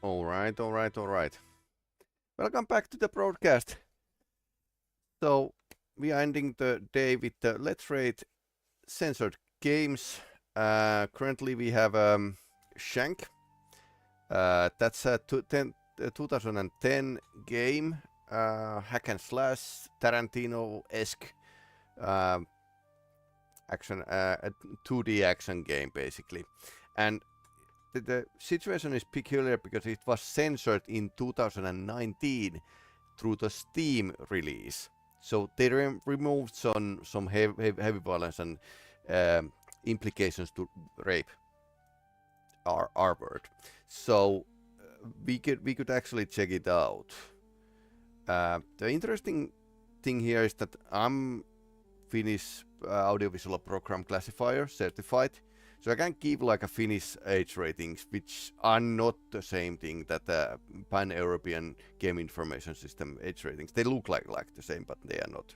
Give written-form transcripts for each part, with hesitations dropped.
All right, all right, all right. Welcome back to the broadcast. So we are ending the day with the Let's Rate Censored games. Currently we have Shank. That's a 2010 game, hack and slash, Tarantino-esque action, a 2D action game basically. And the situation is peculiar because it was censored in 2019 through the Steam release. So they removed some heavy violence and implications to rape, R word. So we could actually check it out. The interesting thing here is that I'm Finnish Audiovisual Programme Classifier certified. So I can give like a Finnish Age Ratings, which are not the same thing that the Pan-European Game Information System Age Ratings. They look like the same, but they are not.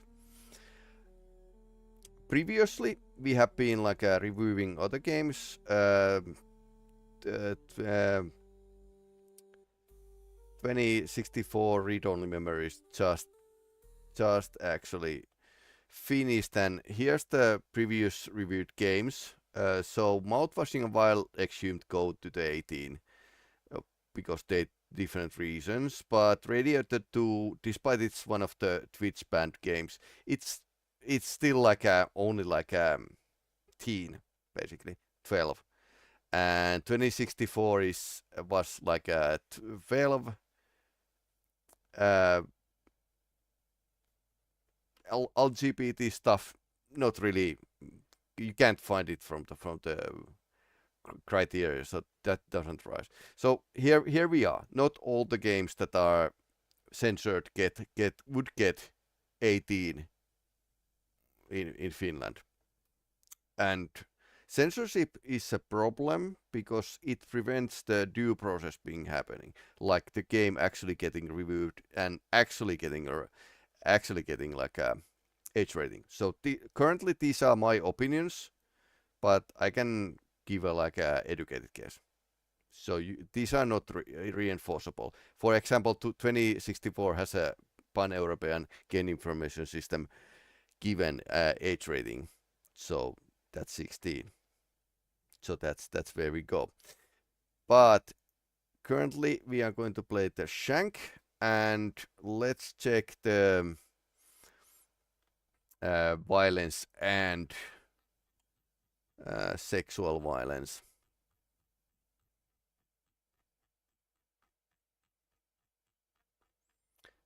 Previously, we have been like reviewing other games. 2064 read-only memory is just actually finished, and here's the previous reviewed games. So Mouthwashing and Wild Exhumed go to the 18 because they different reasons, but Radiator 2, despite it's one of the Twitch banned games, it's still like only like teen, basically 12, and 2064 was like a 12. LGBT stuff, not really. You can't find it from the criteria, so that doesn't rise. So here we are. Not all the games that are censored would get 18 in Finland, and censorship is a problem because it prevents the due process being happening, like the game actually getting reviewed and actually getting like a age rating. So currently these are my opinions, but I can give like a educated guess. So these are not reinforceable. For example, 2064 has a Pan-European Game Information System given age rating, so that's 16. So that's where we go. But currently we are going to play the Shank, and let's check the violence and sexual violence.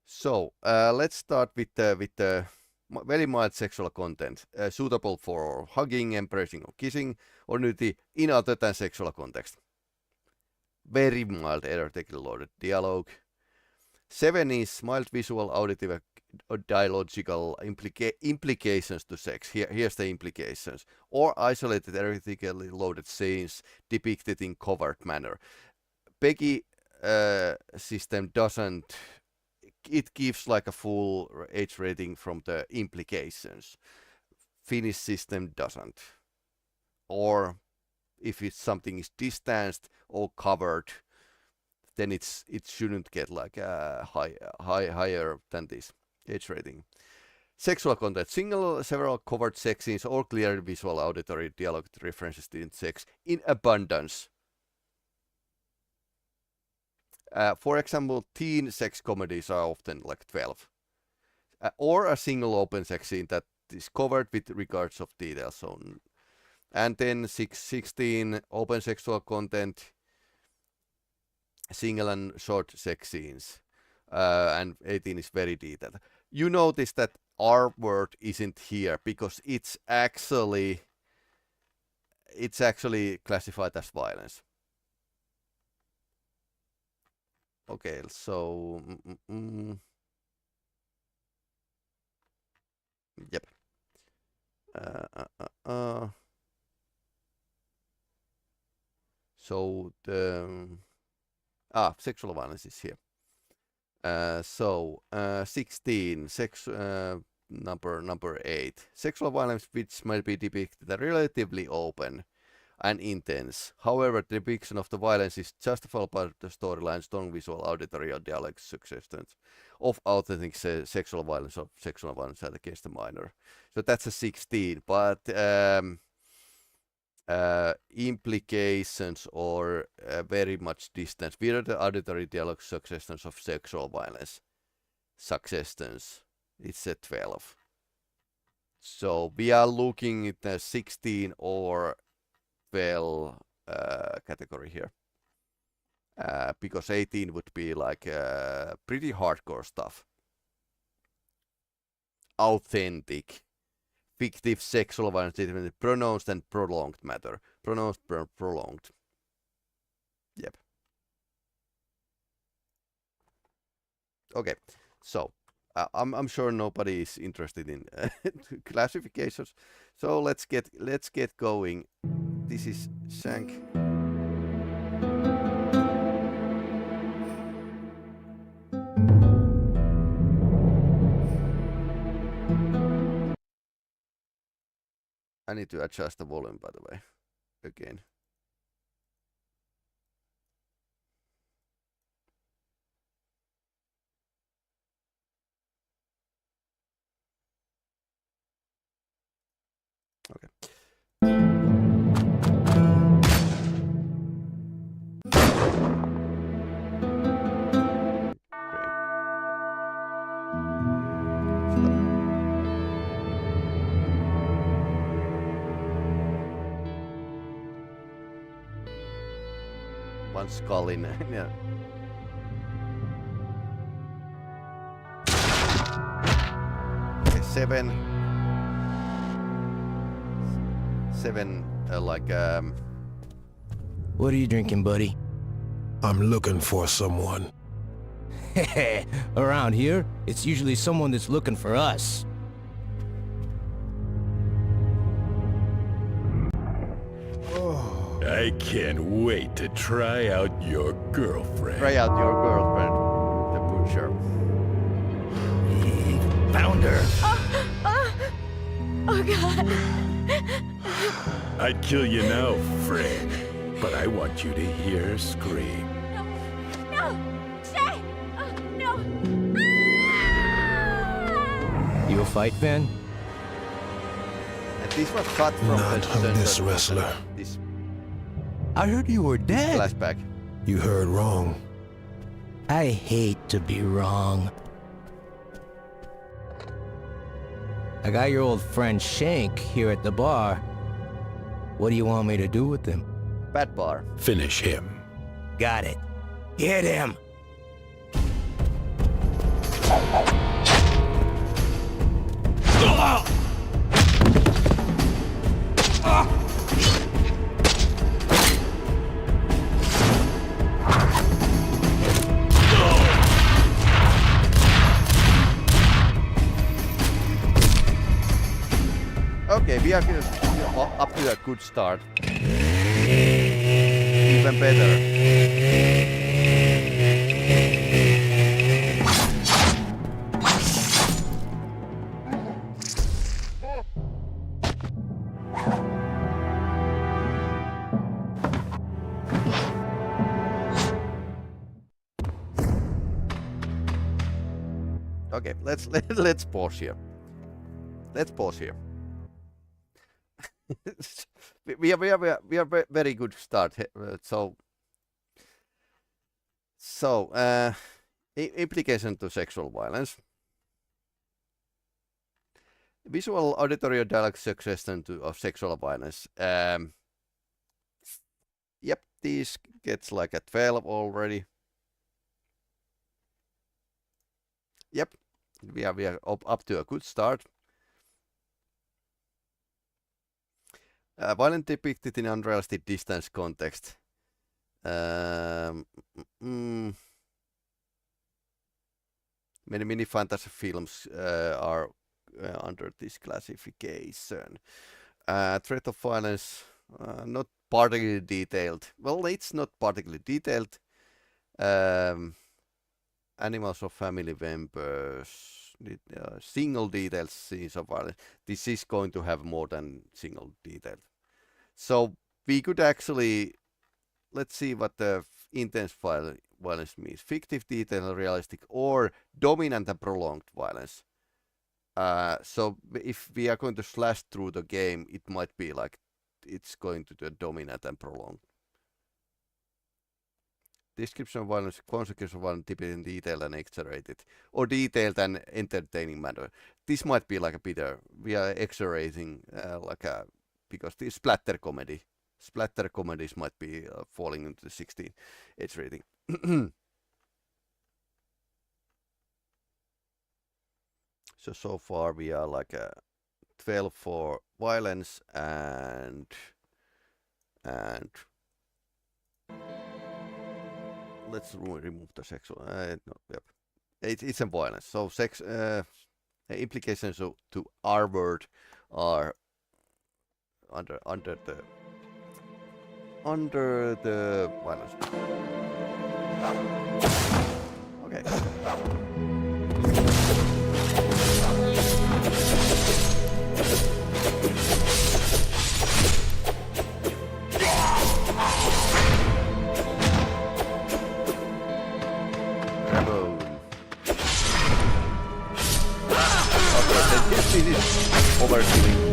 So let's start with the very mild sexual content, suitable for hugging, embracing, or kissing, or nudity in other than sexual context. Very mild erotically loaded dialogue. 7 is mild visual, auditive, or dialogical implications to sex. Here's the implications. Or isolated erotically loaded scenes depicted in covert manner. PEGI system doesn't it gives like a full age rating from the implications. Finnish system doesn't. Or if it's something is distanced or covered, then it shouldn't get like a higher than this age rating. Sexual content: single, several covered sex scenes, or clear visual, auditory, dialogue references to sex in abundance. For example, teen sex comedies are often like 12. Or a single open sex scene that is covered with regards of details. So, and then 16 open sexual content, single and short sex scenes. And 18 is very detailed. You notice that R word isn't here because it's actually classified as violence. Okay, so yep. So the sexual violence is here. 16, number 8. Sexual violence which might be depicted relatively open and intense. However, the depiction of the violence is justified by the storyline, strong visual, auditory, or dialogue suggestions of authentic sexual violence against the minor. So that's a 16, but implications or very much distance. Where are the auditory dialogue suggestions of sexual violence? Suggestions. It's a 12. So we are looking at the 16 or 12 category here. Because 18 would be like pretty hardcore stuff. Authentic. Fictive sexual violence, pronounced and prolonged matter. Pronounced, prolonged. Yep. Okay, so I'm sure nobody is interested in classifications. So let's get going. This is Shank. I need to adjust the volume, by the way, again. Okay. One skull in yeah. Okay, 7 like What are you drinking, buddy? I'm looking for someone. Around here, it's usually someone that's looking for us. I can't wait to try out your girlfriend. Try out your girlfriend, the butcher. Found her. Oh God. I'd kill you now, friend, but I want you to hear her scream. No, Shay. No. You a fight fan? And this was cut from Not the of this Censored wrestler. This I heard you were dead. flashback. You heard wrong. I hate to be wrong. I got your old friend Shank here at the bar. What do you want me to do with him? Bad bar. Finish him. Got it. Hit him! Okay, we are up to a good start. Even better. Okay, let's pause here. Let's pause here. we are very good start. Implication to sexual violence. Visual, auditory, or dialogue suggestion of sexual violence. Yep, these gets like a 12 already. Yep, we are up to a good start. Violent depicted in unrealistic distance context. Many fantasy films are under this classification. Threat of violence, not particularly detailed. Well, it's not particularly detailed. Animals or family members, single detailed scenes of violence. This is going to have more than single detail. So we could actually, let's see what the intense violence means. Fictive, detailed, realistic, or dominant and prolonged violence. So if we are going to slash through the game, it might be like it's going to be dominant and prolonged. Description of violence, consequence of violence, typically in detailed and exaggerated, or detailed and entertaining manner. This might be like a bit. We are exaggerating, because this splatter comedy. Splatter comedies might be falling into the 16 age rating. So far we are like a 12 for violence and let's remove the sexual. No, yep. It's a violence. So sex implications to R word are under the violence. Okay. This is overdoing.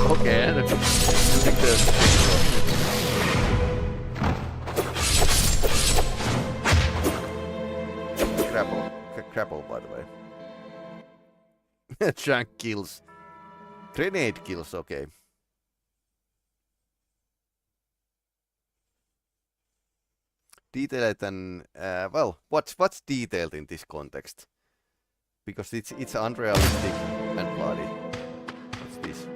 Okay, and using the grapple, by the way. Shank kills. Grenade kills, okay. Detailed and well, what's detailed in this context? Because it's unrealistic and bloody. What's this?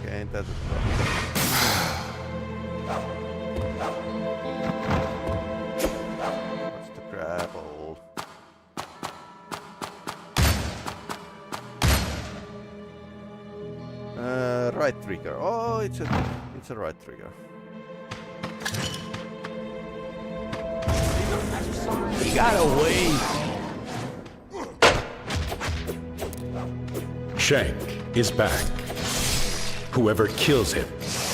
Okay, ain't that what's the grapple? Right trigger. Oh, it's a right trigger. He got away. Shank is back. Whoever kills him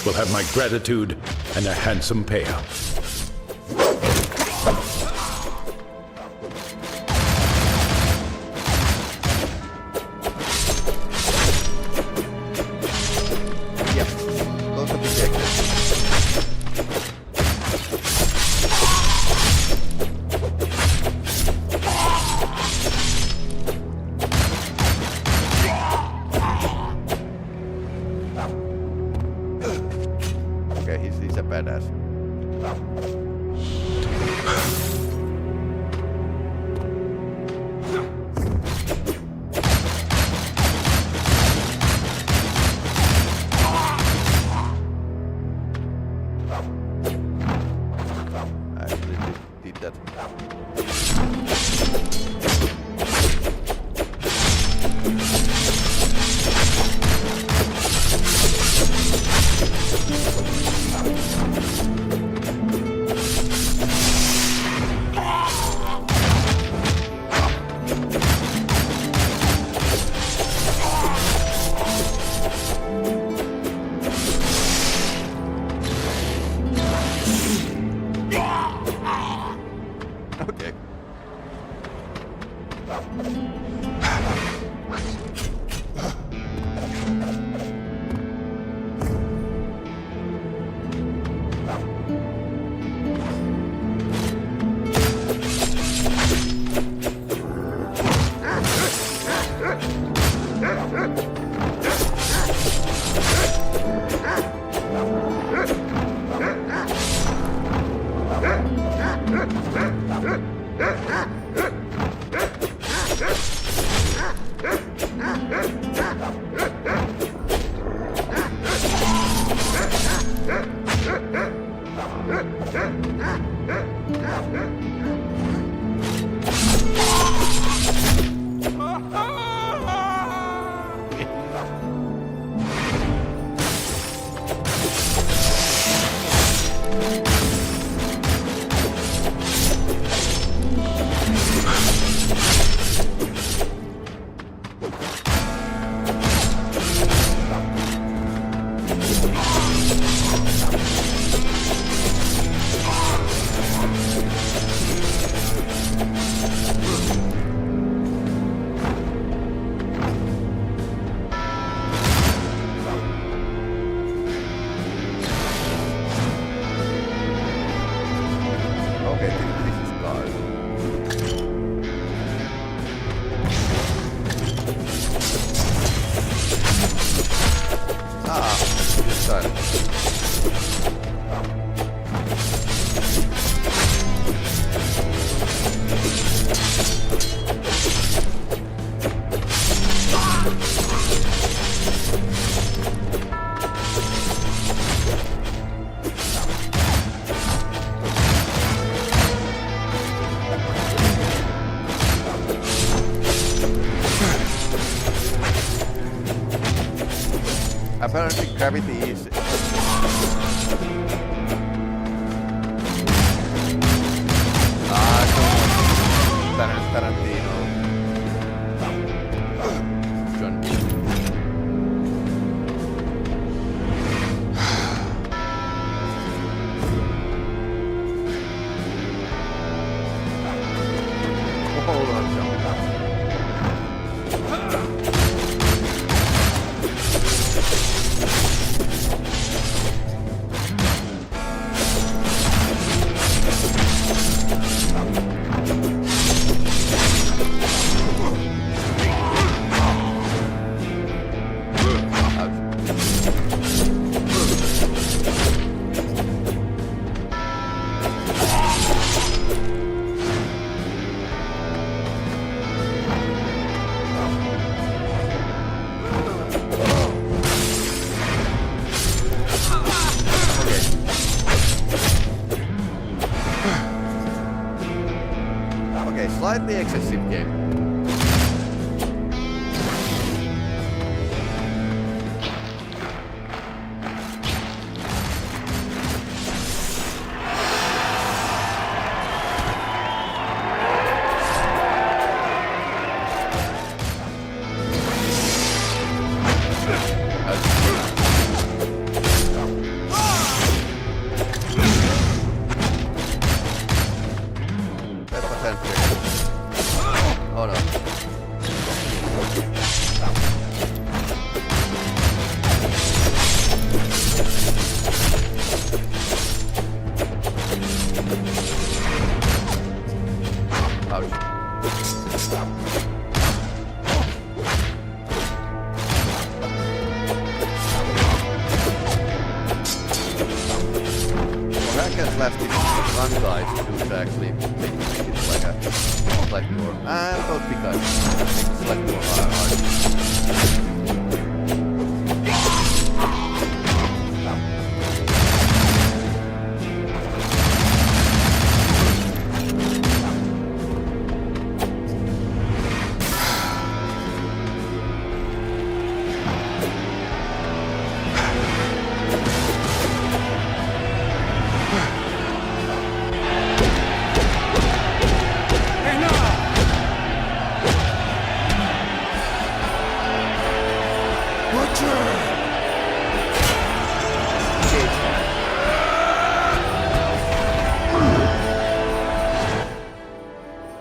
will have my gratitude and a handsome payout. He's a badass. I actually did that. Okay. Okay, this is cars. Ah, this side. Apparently gravity is... Tarantino. John. Hold on, John. Okay, slightly excessive game. Oh no. Plastic run guys to actually make it like a slightly more don't be guys. Slightly more hard.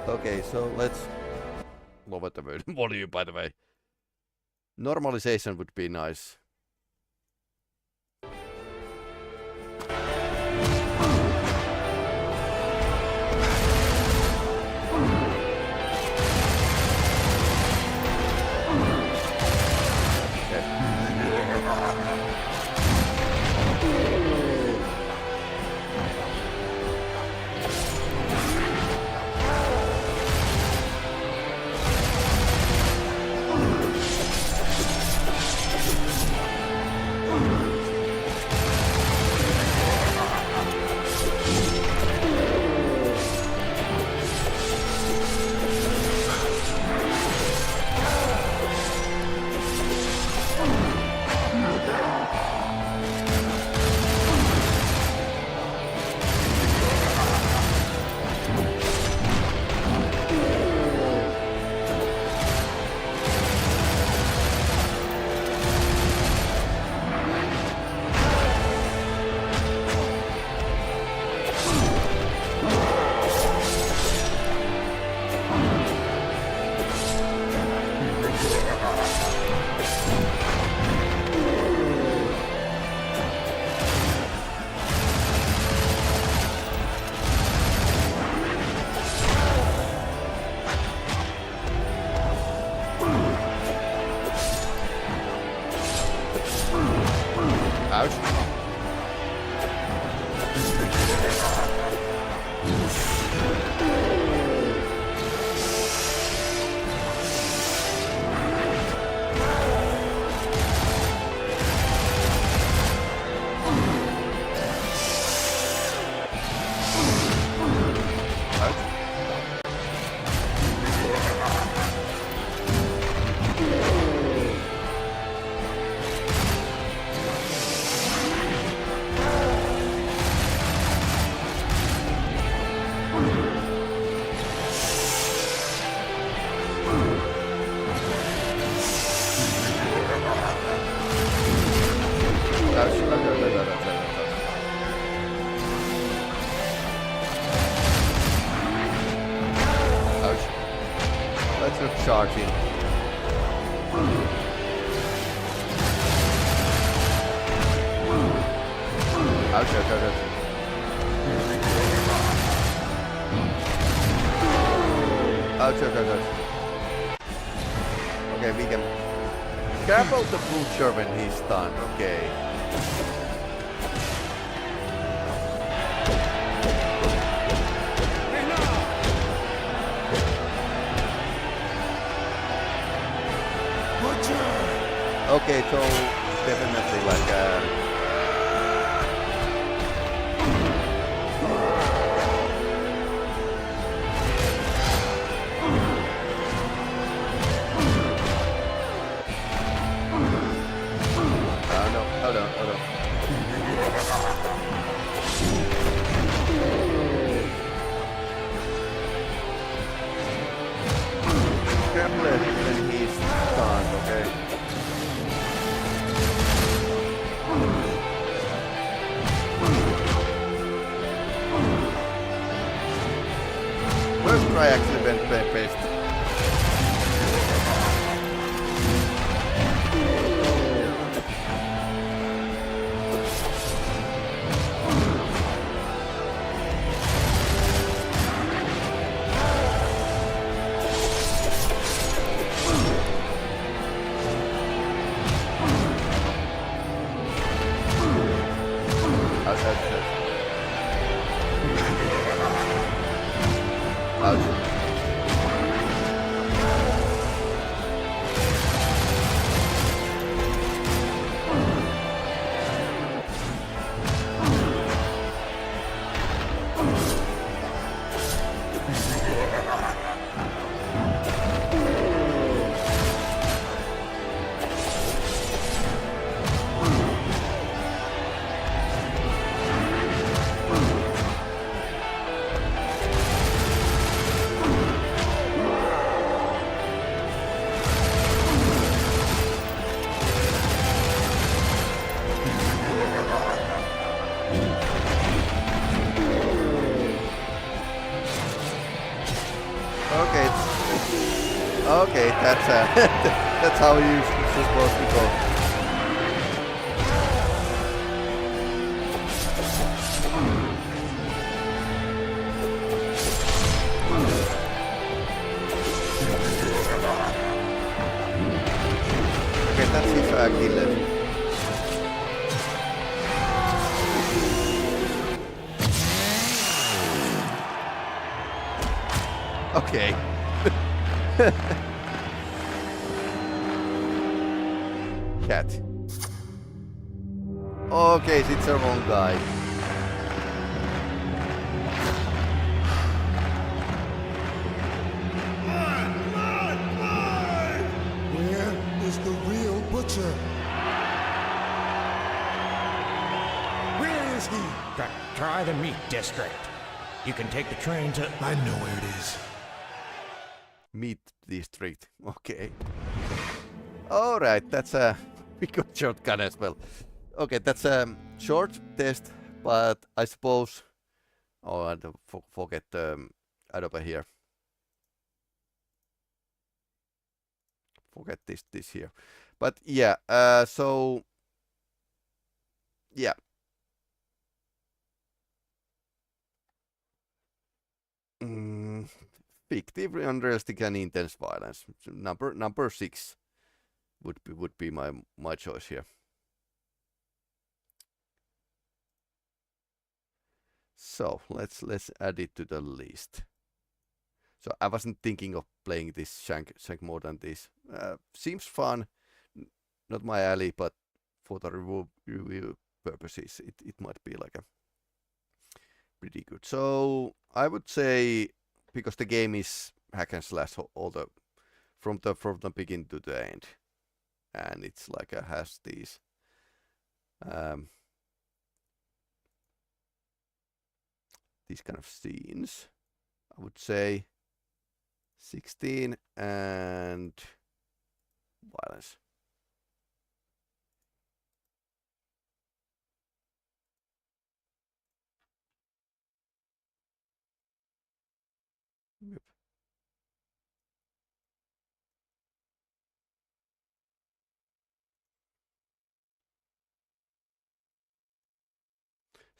Okay, so let's lower the volume, by the way. Normalization would be nice. Ouch. Let's look charging. Ouch, ouch, ouch, ouch. Ouch, ouch, ouch, ouch. Okay, we can grapple the butcher when he's stunned, okay. Okay, so definitely like no, hold on, hold on. Grapple it when he's stunned, okay. First try actually went best. Okay, that's that's how you supposed to go. Okay, that's if killer. Okay. Cat. Okay, it's the wrong guy. Where is the real butcher? Where is he? Try the meat district. You can take the train to... I know where it is. Meat district. Okay. Alright, that's a... we got shotgun as well. Okay, that's a short test, but I suppose... Oh, I don't forget Adobe here. Forget this here. But yeah, so... Yeah. Fictive, unrealistic, and intense violence. So number 6 would be my choice here. So let's add it to the list. So I wasn't thinking of playing this Shank more than this. Seems fun, not my alley, but for the review purposes, it might be like a pretty good. So I would say, because the game is hack and slash all the from the beginning to the end, and it's like has these kind of scenes. I would say 16 and violence. Yep.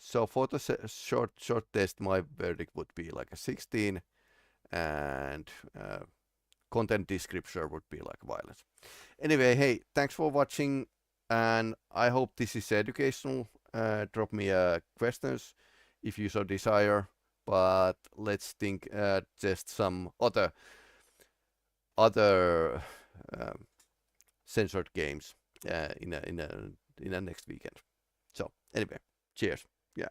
So for the short test, my verdict would be like a 16, and content description would be like violence. Anyway, hey, thanks for watching, and I hope this is educational. Drop me questions if you so desire, but let's think just some other censored games in a next weekend. So anyway, cheers. Yeah.